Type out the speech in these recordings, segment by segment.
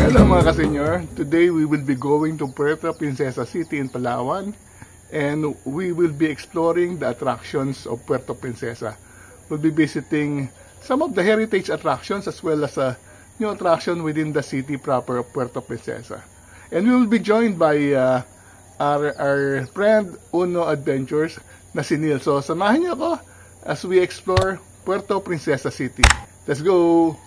Hello mga ka-senior, today we will be going to Puerto Princesa City in Palawan, and we will be exploring the attractions of Puerto Princesa. We'll be visiting some of the heritage attractions as well as a new attraction within the city proper of Puerto Princesa. And we will be joined by our friend Uno Adventures na si Neil. So samahan niyo ako as we explore Puerto Princesa City. Let's go!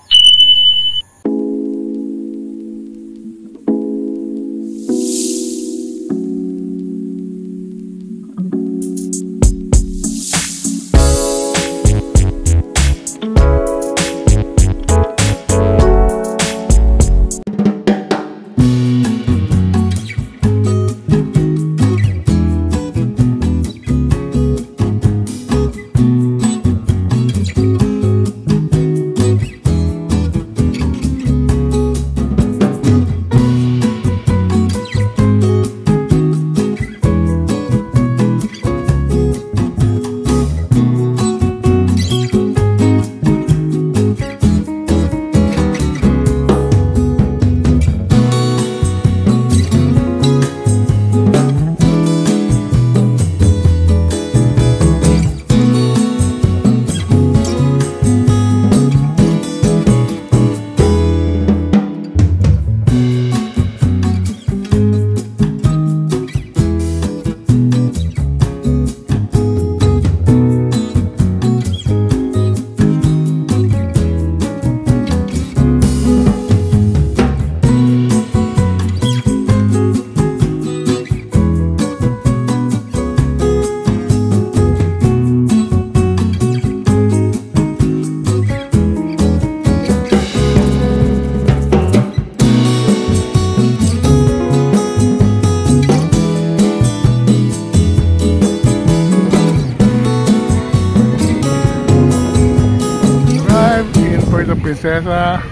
Princesa,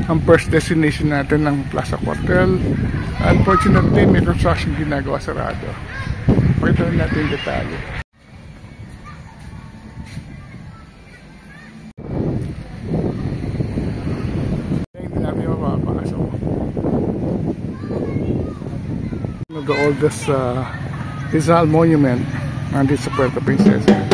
ang first destination natin ng Plaza Cuartel. Unfortunately, may construction ginagawa sarado. Pakita natin yung detalye. Hindi namin mapapasok. The oldest Rizal Monument nandito sa Puerto Princesa.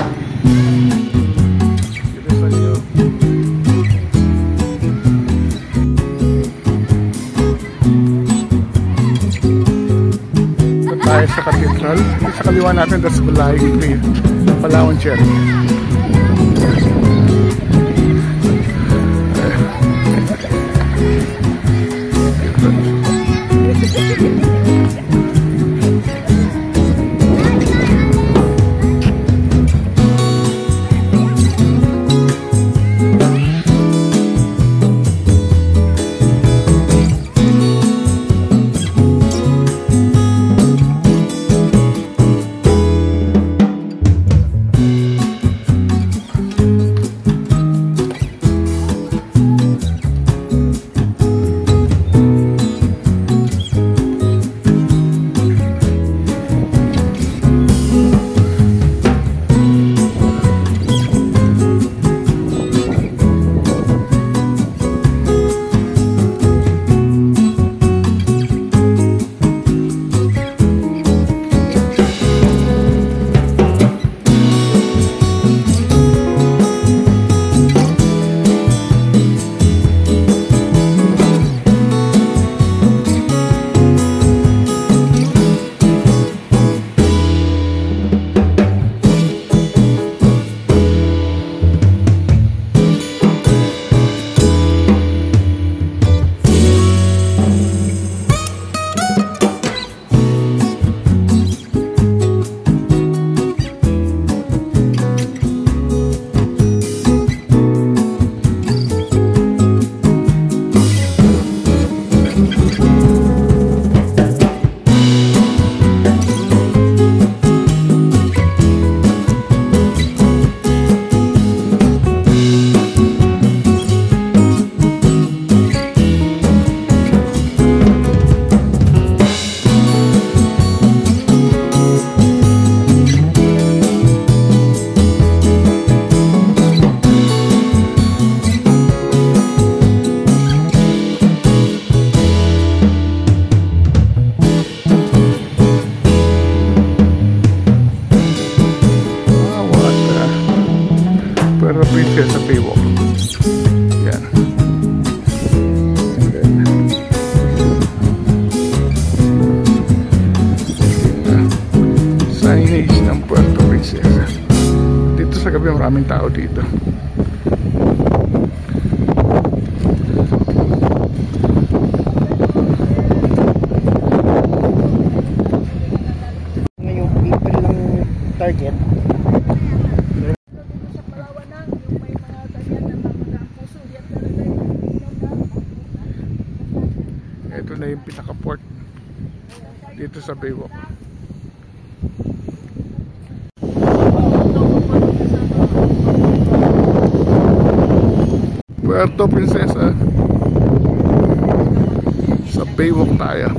Tayo sa Cathedral. Sa kaliwa natin, that's Flying Tree, Palawan Cherry. signage ng Puerto Princesa. Dito sa gabi maraming tao dito. Ngayong April lang target. Sa Palawan na, yung may mga ganyan na mga puso, yan talaga yung Ito na yung pinaka-port dito sa Baywalk. Puerto Princesa. Sa Baywalk tayo.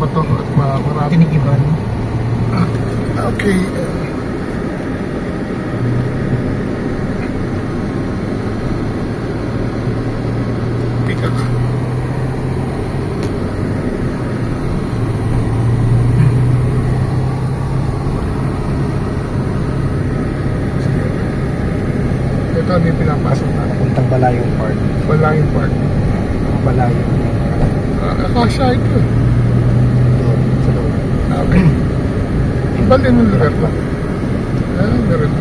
mabato at marami. Tinigiban. Okay. Pick-up. Ito ano yung pinapasok na. Puntang Balayong Park. Balayong Park. Balayong. Akasya ito. Doon, sa loob. Okay. Bali ng lugar lang. Meron.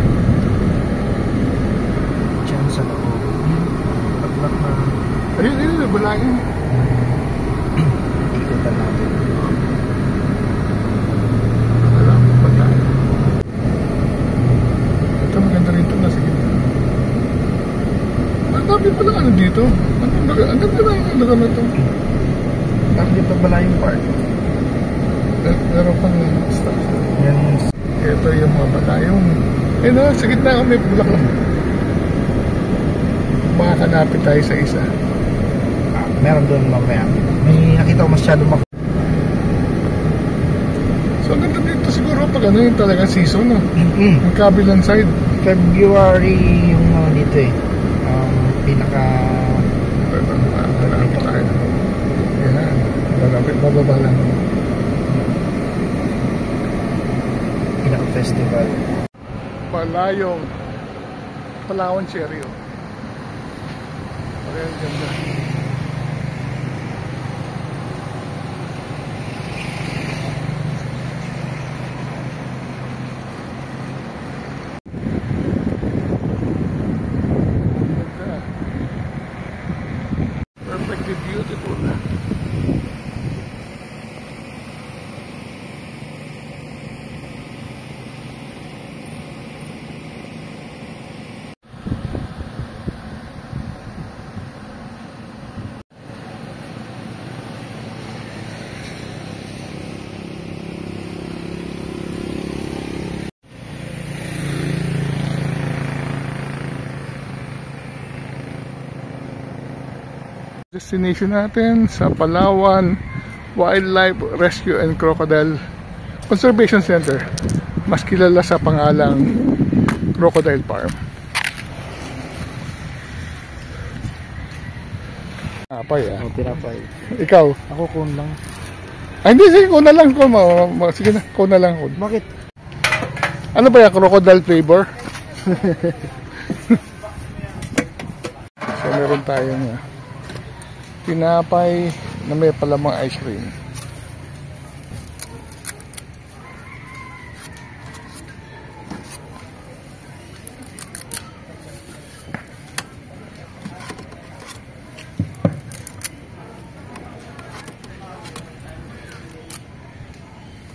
Diyan sa loob. Paglak na. Ayun, Balayong. Ikutan natin. Alam, Balayong. Ito maganda rin ito. Nasa gitna. Ang dami pala ano dito. Ang ganda lang ang lugar na ito. Bakit dito Balayong Park? Meron pang stuff. Yan. Ito yung mga Balayong. Eh no, sa gitna ako may bulaklak. Makakanapit tayo sa isa. Meron doon mamaya. May nakita ko masyado So ang ganda dito siguro pag ano yung talagang season, no? Ang kabilang side. February yung dito eh. Pinaka... Malapit tayo. Yan. Malapit, bababa lang. Pinaka-festival. Balayong Palawan Cherry. Ayan, ganda. Perfectly beautiful. Destination natin sa Palawan Wildlife Rescue and Crocodile Conservation Center, mas kilala sa pangalang Crocodile Farm. Apay Pinapay. Ikaw? Ako kun lang. Ay hindi, sige, kuna lang ko. Sige na, kuna lang ko. Bakit? Ano ba yung crocodile flavor? So meron tayong tinapay na may palamang ice cream.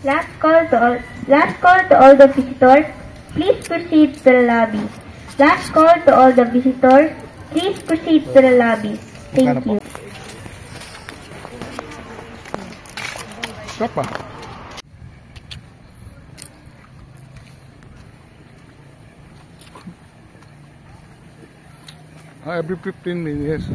Last call to all the visitors. Please proceed to the lobby. Last call to all the visitors. Please proceed to the lobby. Thank you. Sapa. Every 15 minutes.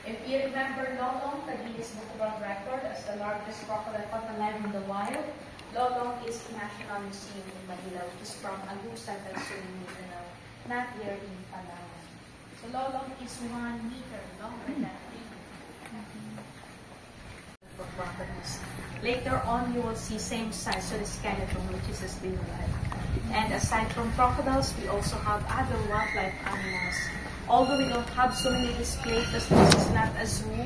If you remember Lolong, the Guinness Book of World Record as the largest crocodile caught alive in the wild, Lolong is the National Museum in Manila, which is from Agusan del Sur, Mindanao, not here in Palawan. So Lolong is 1 meter longer than for crocodiles. Later on, you will see same size, so the skeleton, which is a still alive. And aside from crocodiles, we also have other wildlife animals. Although we don't have so many displays, because this is not a zoo,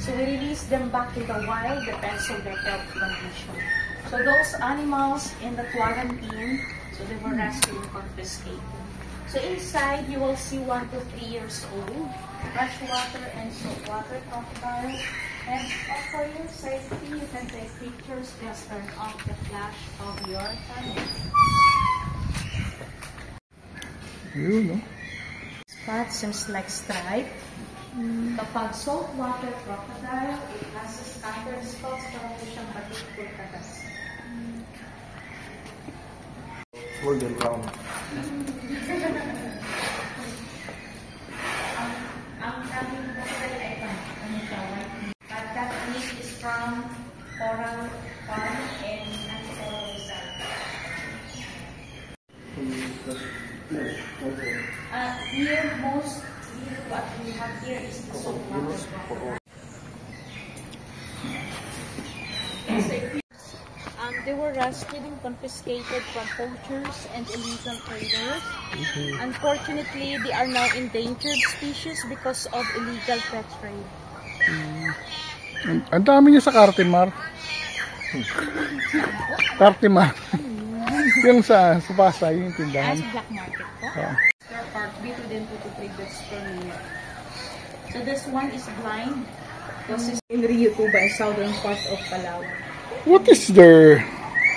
so we release them back in the wild, depends on their health condition. So those animals in the quarantine, so they were rescued and confiscated. So inside, you will see 1 to 3 years old, freshwater and saltwater crocodile. And for your safety, you can take pictures, just turn off the flash of your camera. Yun, no? Spot seems like stripe. Kapag saltwater crocodile, it has a standard spots para po siyang batik katas. Golden brown. Ang aming crocodile ay ito. Ano siya? White. have here is the saltwater crocodile. They were rescued and confiscated from poachers and illegal traders. Unfortunately, they are now endangered species because of illegal pet trade. Ang dami niya sa Cartimar. Cartimar. Yung sa Pasay, yung tindahan. As black market po. There are between 2 to 3 beds per minute. So this one is blind. This is in Rio Tuba, in southern part of Palawan. What is their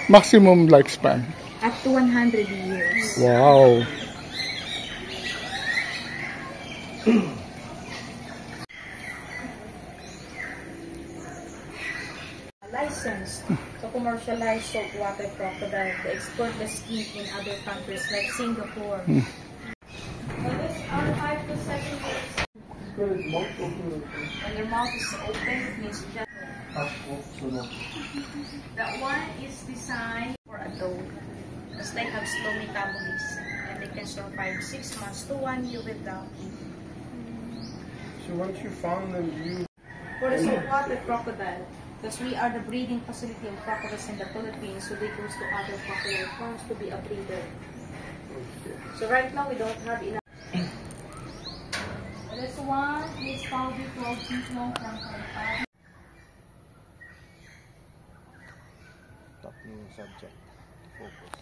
maximum lifespan? Up to 100 years. Wow. Licensed to commercialize saltwater crocodile to export the skin in other countries like Singapore. So these are 5 to 7 years. When their mouth is open, it means just. That one is designed for adult because they have slow metabolism and they can survive 6 months to 1 year without eating. So once you found them, you... For the saltwater crocodile, because we are the breeding facility of crocodiles in the Philippines, so they goes to other crocodile farms to be a breeder. So right now we don't have enough. This one is probably 12 feet long from 25. Top yung subject. Focus.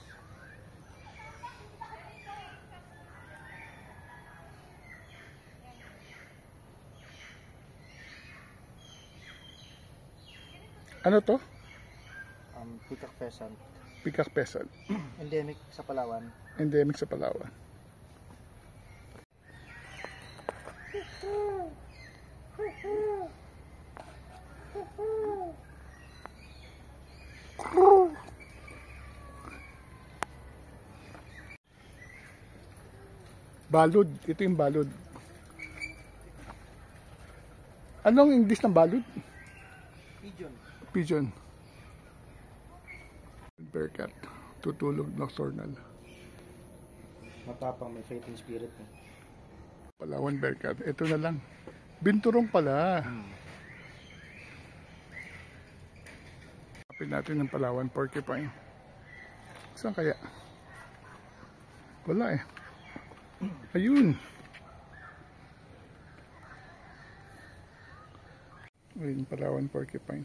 Ano to? Peacock pheasant. Peacock pheasant. Endemic sa Palawan. Endemic sa Palawan. Balud. Ito yung balud. Anong English ng balud? Pigeon. Pigeon. Bearcat. Tutulog nocturnal. Matapang, may fighting spirit. Palawan bearcat. Ito na lang. Binturong pala. Kapit natin ng Palawan porcupine. Saan kaya? Wala eh. Ayun. Ayun, Palawan porcupine.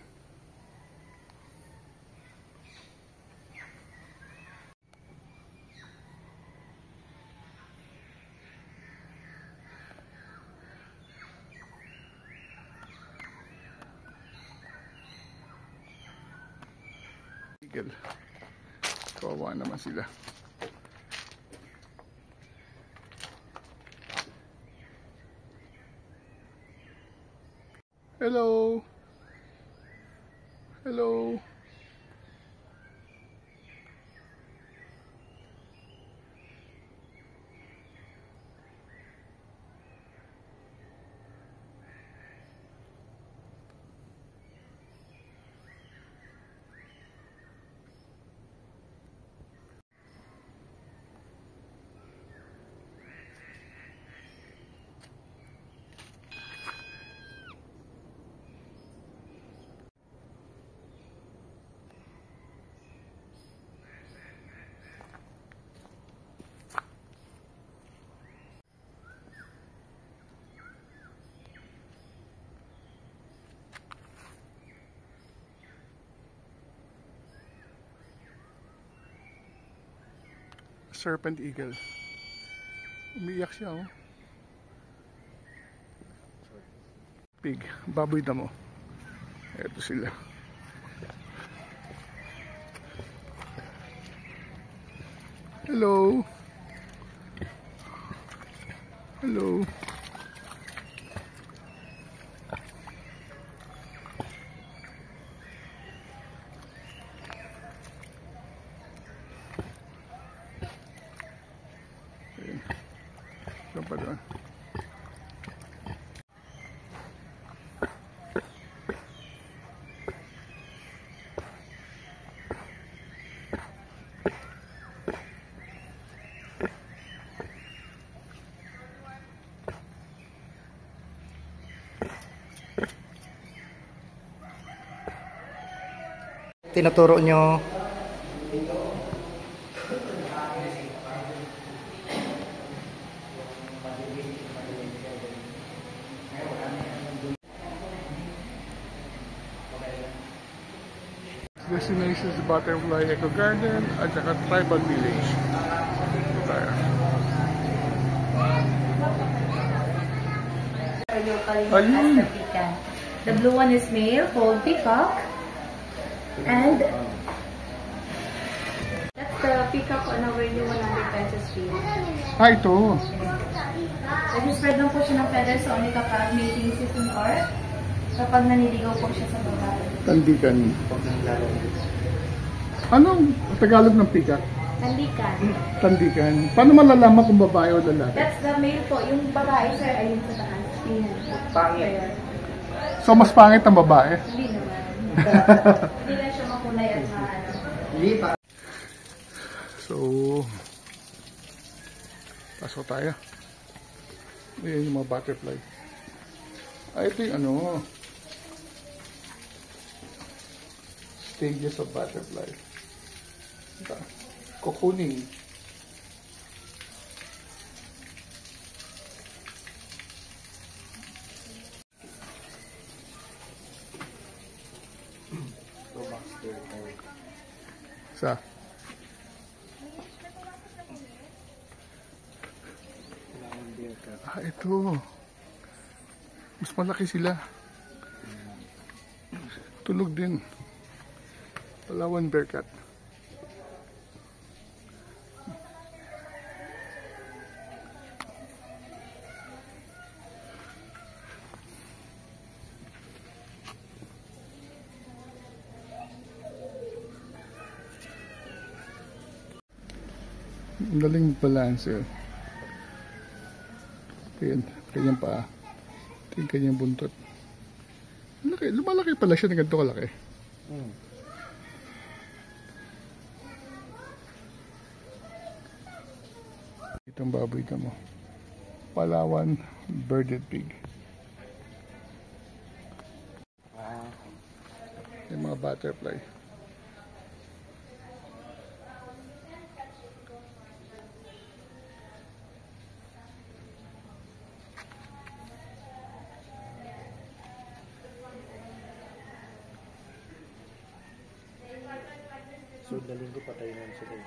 Eagle. Kawawa naman sila. Hello. Hello. Serpent eagle. Umiiyak siya oh. Pig, baboy na mo. Ito sila. Hello. Hello. Doon pa doon. Tinuturo nyo. Destination is Butterfly Eco Garden at saka Tribal Village. Ito tayo. Ayun. The blue one is male, called peacock. And that's the peacock on our new 100 pesos fee. Ito. Nag-spread lang po siya ng feathers only kapag mating season or kapag naniligaw po siya sa babae. Tandikan. Anong Tagalog ng peacock? Tandikan. Tandikan. Paano malalaman kung babae o lalaki? That's the male po. Yung babae, sir, ayun sa taas. Pangit. So, mas pangit ang babae? Hindi naman. Hindi lang siya makulay at maano. So, pasok tayo. Ayan yung mga butterfly. Ito yung ano, stages of butterfly. Ito, cocooning. Sa ito. Mas malaki sila. Tulog din. Palawan bearcat. Ang galing balance eh. Kanyang paa. Ito yung kanyang buntot. Lumalaki pala siya na ganito kalaki. Itong baboy ka mo. Palawan birded pig. Yung mga butterfly. So, daling ko patay na sila.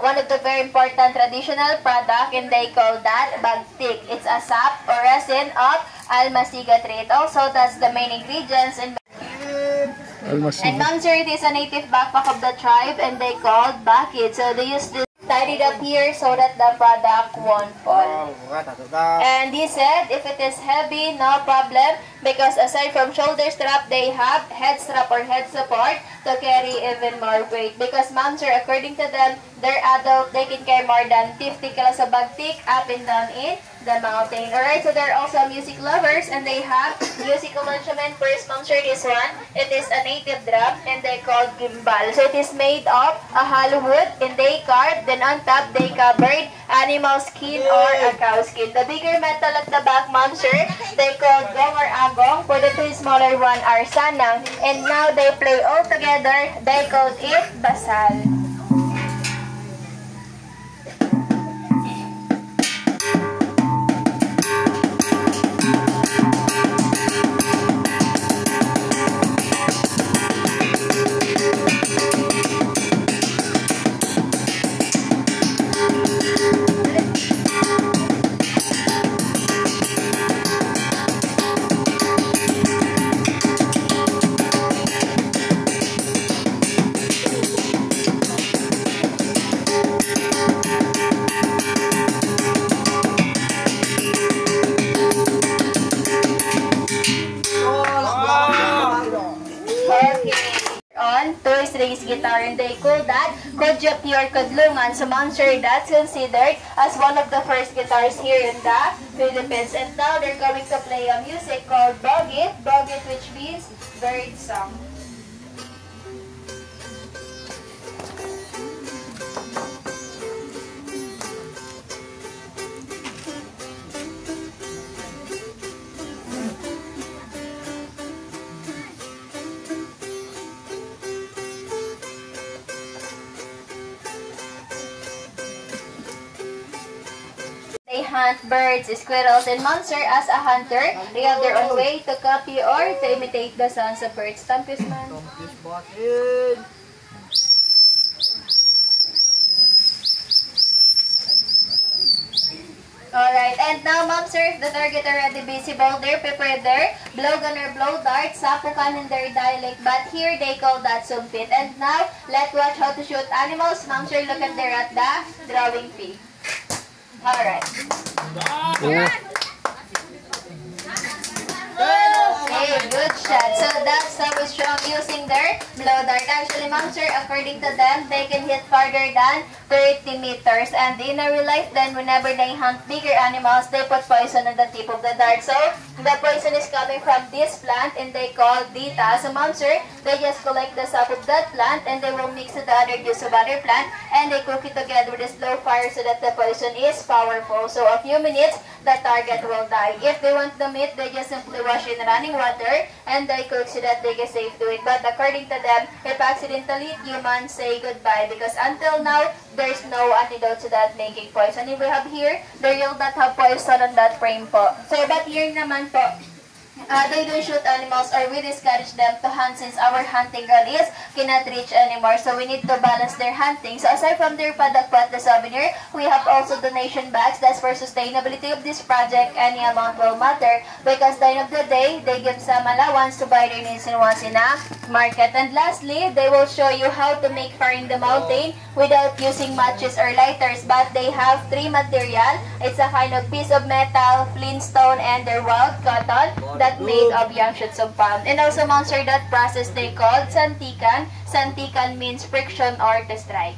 One of the very important traditional product, and they call that bagtik. It's a sap or resin of almasiga tree. It also that's the main ingredients in and Mamsir, it is a native backpack of the tribe, and they called bakit. So they used to tie it up here so that the product won't fall. And he said, if it is heavy, no problem, because aside from shoulder strap, they have head strap or head support to carry even more weight. Because Mamsir, according to them, they're adult, they can carry more than 50 kilos of bagtik up and down in the mountain. Alright, so they're also music lovers, and they have musical instrument. First, Mamsir, this one, it is a native drum, and they called gimbal. So it is made of a hollow wood, and they carved, then on top, they covered animal skin or a cow skin. The bigger metal at the back, Mamsir, they called gong or agong. For the two smaller one are sanang, and now they play all together. They called it basal. two-strings guitar, and they call that Kodyo Pure Kudlungan. So Ma'am Sir, that's considered as one of the first guitars here in the Philippines. And now they're going to play a music called Bogit, which means bird song. They hunt birds, squirrels, and monsters. As a hunter, they have their own way to copy or to imitate the sounds of birds. Tampis man. Alright, and now Ma'am Sir, if the target already visible, they're prepared there. Blowgun or blow dart, sapukan in their dialect, but here they call that sumpit. And now, let's watch how to shoot animals. Ma'am Sir, look at there at the drawing pig. Alright. Okay, good shot. So that's how we show using their blow dart. Actually, Ma'am Sir, according to them, they can hit farther than 30 meters. And in a real life, then whenever they hunt bigger animals, they put poison on the tip of the dart. So the poison is coming from this plant, and they call dita. So Ma'am Sir, they just collect the sap of that plant, and they will mix with the other juice of other plant, and they cook it together with a slow fire so that the poison is powerful. So a few minutes, the target will die. If they want the meat, they just simply wash in running water, and they cook so that they get safe to it. But according to them, if accidentally humans say goodbye, because until now, there's no antidote to that making poison. If we have here, they will not have poison on that frame po. So, but here naman po, they don't shoot animals, or we discourage them to hunt since our hunting ground is cannot reach anymore. So we need to balance their hunting. So aside from their product at the souvenir, we have also donation bags. That's for sustainability of this project. Any amount will matter because at the end of the day, they give some allowance to buy their needs and wants in a market. And lastly, they will show you how to make fire in the mountain without using matches or lighters. But they have three material. It's a kind of piece of metal, flintstone, and their wild cotton that made of young shoots of palm. And also, Ma'am Sir, that process they called santikan. Santikan means friction or to strike.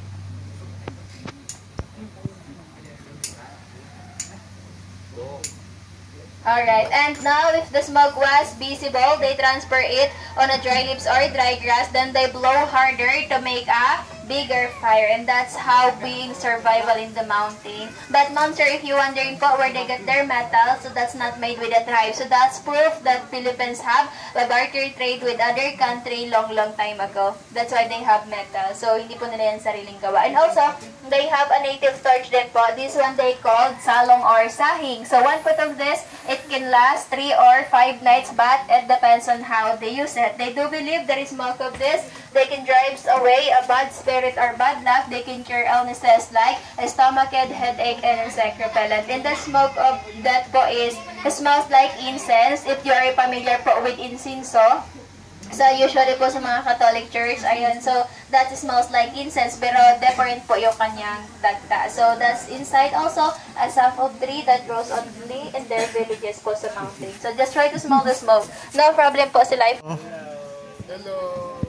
Alright, and now if the smoke was visible, they transfer it on a dry leaves or dry grass, then they blow harder to make a bigger fire, and that's how being survival in the mountain. But Ma'am Sir, if you're wondering po where they get their metal, so that's not made with a tribe. So that's proof that Philippines have a barter trade with other country long time ago. That's why they have metal. So hindi po nila yan sariling gawa. And also, they have a native torch din po. This one they called salong or sahing. So one foot of this, it can last 3 or 5 nights, but it depends on how they use it. They do believe there is smoke of this. They can drive away a bad spirit or bad luck. They can cure illnesses like stomachache, headache, and insect repellent. And the smoke of that po is, it smells like incense. If you are familiar po with incenso, so usually po sa mga Catholic church, ayun, so that smells like incense, pero different po yung kanyang dagta. So that's inside also a sap of tree that grows on in their villages po sa mountain. So just try to smell the smoke. No problem po sila. Hello.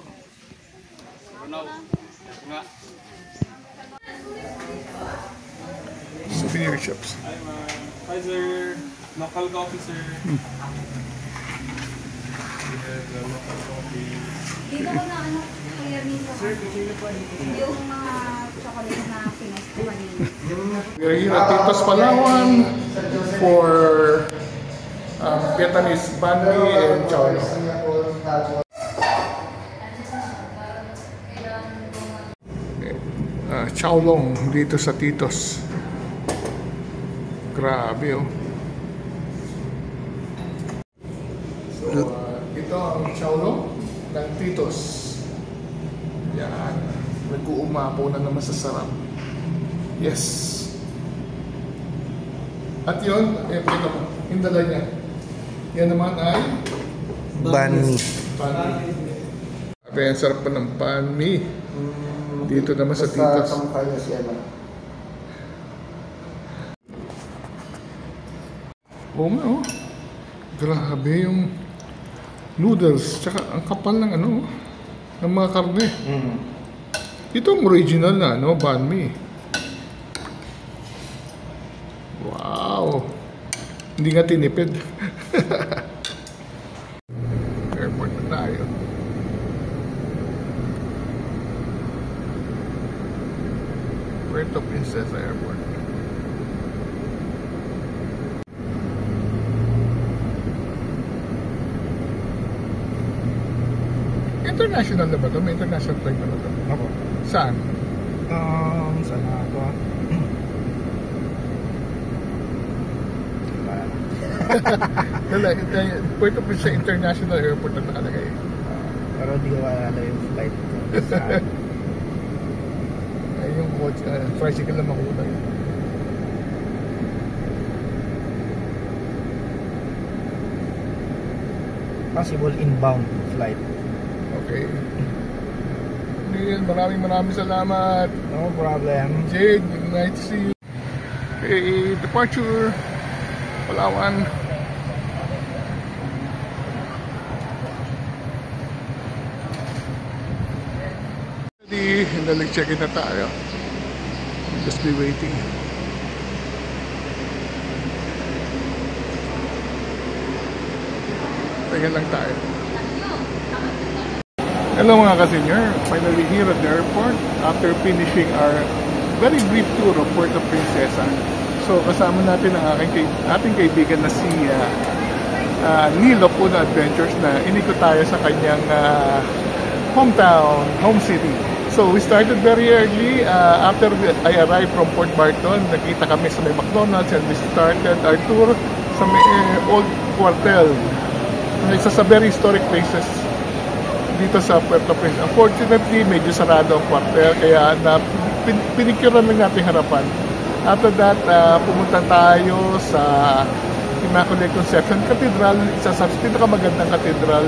Souvenir shops. Hi, sir. Local coffee, sir. Local coffee. Dito ko na ano, kaya nito. Sir, yung mga chocolate na Pinas ko kanina. We're here at Titos Palawan for Vietnamese banh mi and chow lo. Chow long dito sa Titos. Grabe oh. So, ito ang chow long ng Titos. Yan. Nag-uumapo na naman sa sarap. Yes. At yun, ito mo, yung dala niya. Yan naman ay Banh mi. Sabi, ang sarap pa ng banh mi. Dito naman sa Titos. Oo nga oh. Grabe yung noodles. Tsaka ang kapal ng ano. ng mga karne. Ito ang original na, no? Banh mi. Wow! Hindi nga tinipid. Airport na tayo. Puerto Princesa Airport. International na ba ito? May international flight na ba ito? Ako. Saan? Saan na ako? Puerto Princesa International Airport na nakalagay. Pero di ko maalala yung flight ko. Saan? Ay, yung tricycle na makulay. Possible inbound flight. Okay. Neil, maraming salamat. No problem. Jade, nice to see you. Okay, departure. Palawan. Ready, nag-check-in na tayo. Just be waiting. Tingnan lang tayo. Hello mga ka-senior, finally here at the airport after finishing our very brief tour of Puerto Princesa. So kasama natin ang ating kaibigan na si Neil of Uno Adventures na inikot tayo sa kanyang hometown, home city. So we started very early. After I arrived from Port Barton, nakita kami sa may McDonald's and we started our tour sa may Old Cuartel. Isa sa very historic places dito sa Puerto Princesa. Unfortunately, medyo sarado ang quarter, kaya pinicturean lang natin harapan. After that, pumunta tayo sa Immaculate Conception Cathedral, isa sa pinakamagandang cathedral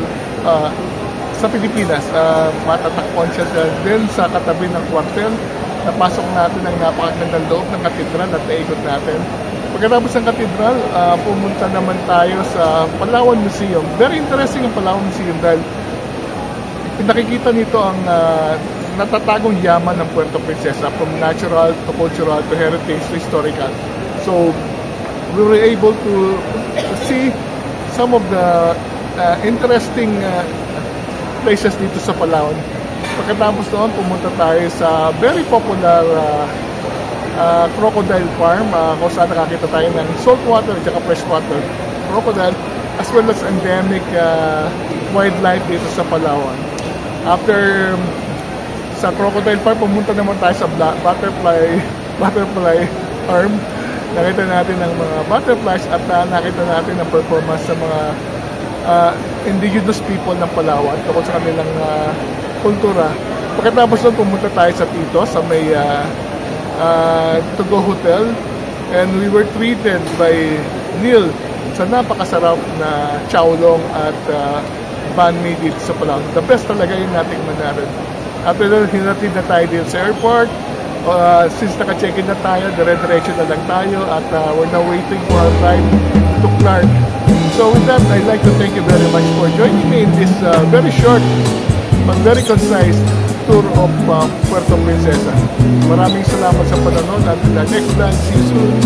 sa Pilipinas. Matatakpuan siya din sa katabi ng quarter. Napasok natin ang napakagandang loob ng cathedral at naikot natin. Pagkatapos ng cathedral, pumunta naman tayo sa Palawan Museum. Very interesting ang Palawan Museum dahil nakikita nito ang natatagong yaman ng Puerto Princesa from natural to cultural to heritage to historical. So we were able to see some of the interesting places dito sa Palawan. Pagkatapos noon, pumunta tayo sa very popular crocodile farm kung saan nakakita tayo ng saltwater at saka freshwater crocodile as well as endemic wildlife dito sa Palawan. After sa crocodile farm, pumunta naman tayo sa butterfly farm. Nakita natin ang mga butterflies at nakita natin ang performance sa mga indigenous people ng Palawan tungkol sa kanilang kultura. Pagkatapos doon, pumunta tayo sa Tito sa may To-Go Hotel and we were treated by Neil sa napakasarap na chowlong at banh mi dito sa Palawan. The best talaga yung nating manarin. After that, hinatid na tayo dito sa airport. Since naka-check-in na tayo, dire-diretso na lang tayo at we're now waiting for our flight to Clark. So with that, I'd like to thank you very much for joining me in this very short but very concise tour of Puerto Princesa. Maraming salamat sa panonood at next vlog, see you soon.